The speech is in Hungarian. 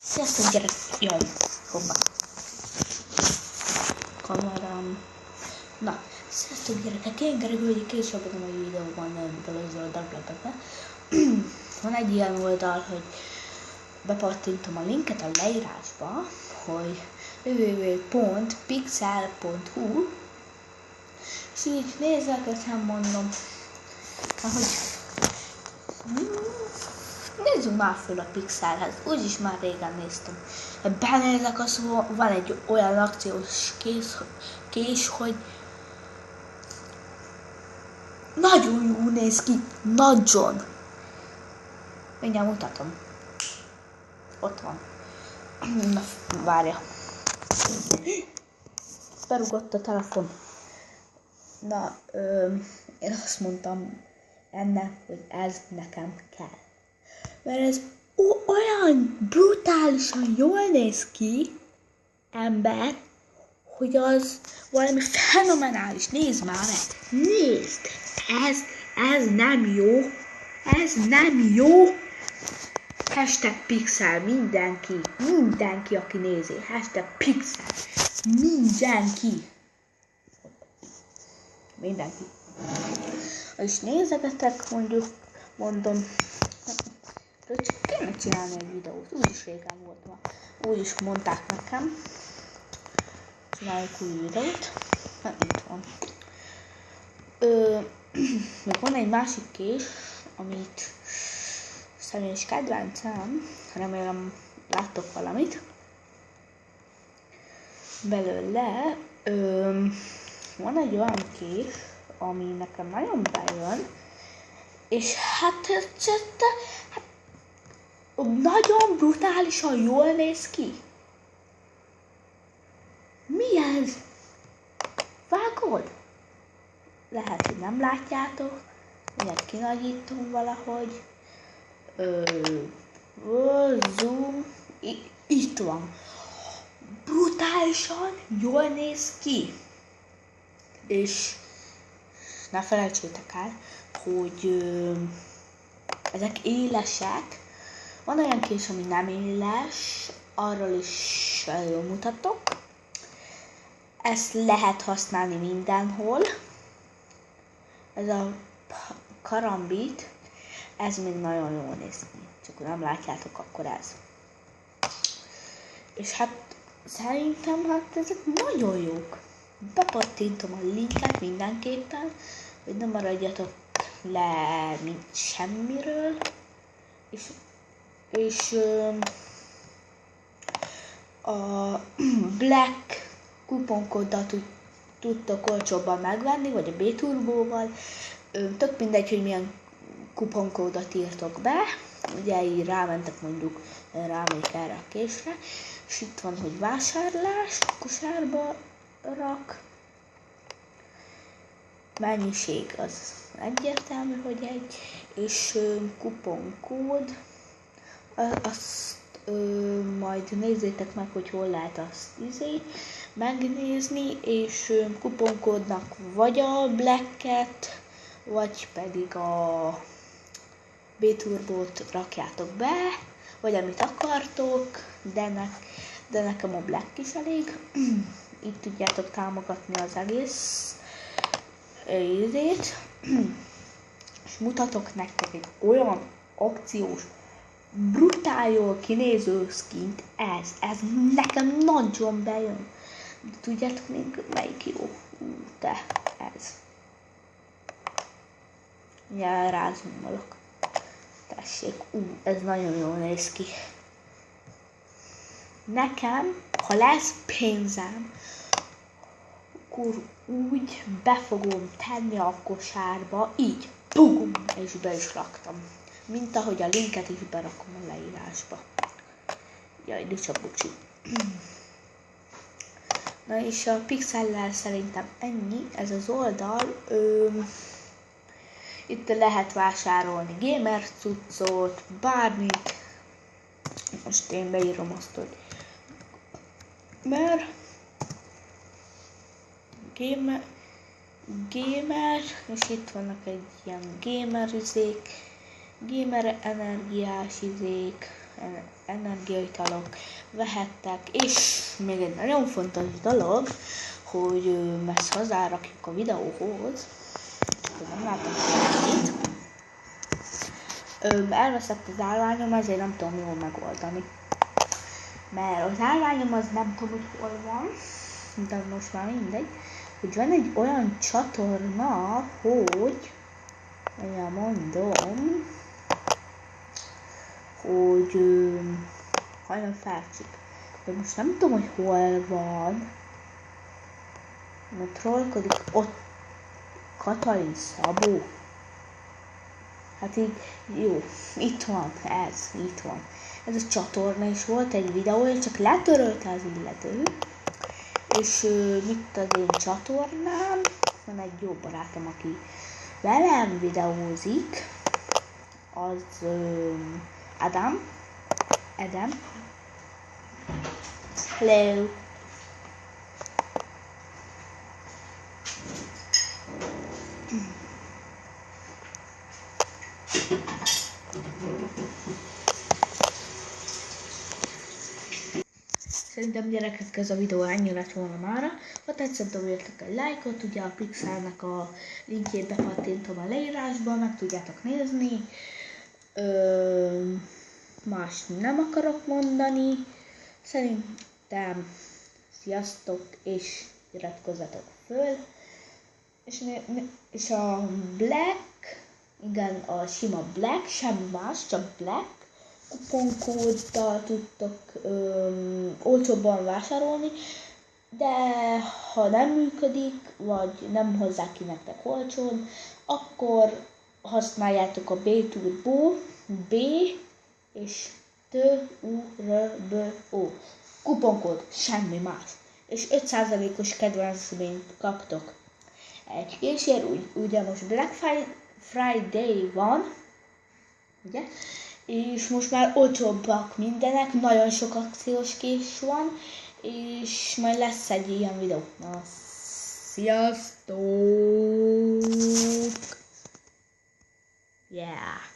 Sziasztok gyerek! Jaj, hoppá. Kamerám. Na, sziasztok gyerekek! Én Gergő, később a mai videóban nem az oldalra. Van egy ilyen oldal, hogy bepattintom a linket a leírásba, hogy www.pixel.hu, és így nézelgetem, mondom, hogy nézzünk már föl a Pixelhez, úgyis már régen néztem. Benézek, az van egy olyan akciós kés, hogy nagyon jó néz ki, nagyon. Mindjárt mutatom. Ott van. Na, várja. Berugott a telefon. Na, én azt mondtam ennek, hogy ez nekem kell. Mert ez olyan brutálisan jól néz ki, ember, hogy az valami fenomenális. Nézd már meg! Nézd! Ez nem jó! Ez nem jó! Hashtag Pixel, mindenki, aki nézi. Hashtag Pixel, mindenki. És nézegetek, mondom, csak kéne csinálni egy videót, úgyis régen volt ma. Úgyis mondták nekem, csináljuk új videót, hát itt van. Még van egy másik kés, amit személyes kedvencem, remélem láttok valamit belőle. Van egy olyan kés, ami nekem nagyon bejön, és hát nagyon brutálisan jól néz ki. Mi ez? Vágod? Lehet, hogy nem látjátok. Mindjárt kinagyítom valahogy. Zoom. Itt van. Brutálisan jól néz ki. És ne felejtsétek el, hogy ezek élesek. Van olyan kés, ami nem éles, arról is mutatok. Ezt lehet használni mindenhol. Ez a karambit, ez még nagyon jól néz ki. Csak nem látjátok, akkor ez. És hát szerintem ezek nagyon jók. Bepattintom a linket mindenképpen, hogy ne maradjatok le semmiről. És a Black kuponkóddal tudtok olcsóbban megvenni, vagy a B-turbóval. Tök mindegy, hogy milyen kuponkódot írtok be. Ugye így rámentek, mondjuk rámegyek erre a késre, és itt van, hogy vásárlás, kosárba rak. Mennyiség az egyértelmű, hogy egy, és kuponkód, azt majd nézzétek meg, hogy hol lehet azt megnézni, és kuponkódnak vagy a Black-et, vagy pedig a B-turbót rakjátok be, vagy amit akartok, de nekem a Black is elég. Itt tudjátok támogatni az egész idét. És mutatok nektek egy olyan akciós, brutál jól kinéző skint, ez nekem nagyon bejön. De tudjátok még melyik jó? De ez. Ja, rázumolok. Tessék, ez nagyon jól néz ki. Nekem, ha lesz pénzem, akkor úgy be fogom tenni a kosárba, így, bum, és be is raktam. Mint ahogy a linket is berakom a leírásba. Jaj, de csak bocsi. Na és a Pixellel szerintem ennyi, ez az oldal. Itt lehet vásárolni gamer cuccot, bármit. Most én beírom azt, hogy gamer, és itt vannak egy ilyen gamer energiás izék, energiaitalok vehettek, és még egy nagyon fontos dolog, hogy ezt hozzárakjuk a videóhoz, nem látom semmit. Elveszett az állványom, ezért nem tudom jól megoldani. Mert az állványom az nem tudom, hogy hol van, de most már mindegy, hogy van egy olyan csatorna, hogy mondom, hogy hajnal felcsik. De most nem tudom, hogy hol van. Mert trollkodik ott Katalin Szabó. Hát így, jó, itt van, itt van. Ez a csatorna, és volt egy videója, csak letörölte az illető. És itt az én csatornám, van egy jó barátom, aki velem videózik, az Adam. Hello. Szerintem gyerekek, ez a videó ennyi lett volna mára. Ha tetszett, dobjatok egy lájkot, ugye a Pixelnek a linkjét bepattintom a leírásban, meg tudjátok nézni. Más nem akarok mondani. Szerintem sziasztok, és iratkozzatok föl. És a Black, igen, a sima Black, semmi más, csak Black kuponkóddal tudtok olcsóbban vásárolni, de ha nem működik, vagy nem hozzák ki nektek olcsón, akkor használjátok a B-Turbo, B és T-U-R-B-O kuponkód, semmi más, és 5%-os kedvezményt kaptok. És ugye most Black Friday van, ugye? És most már olcsóbbak mindenek, nagyon sok akciós kés van, és majd lesz egy ilyen videó. Na, sziasztok! Yeah!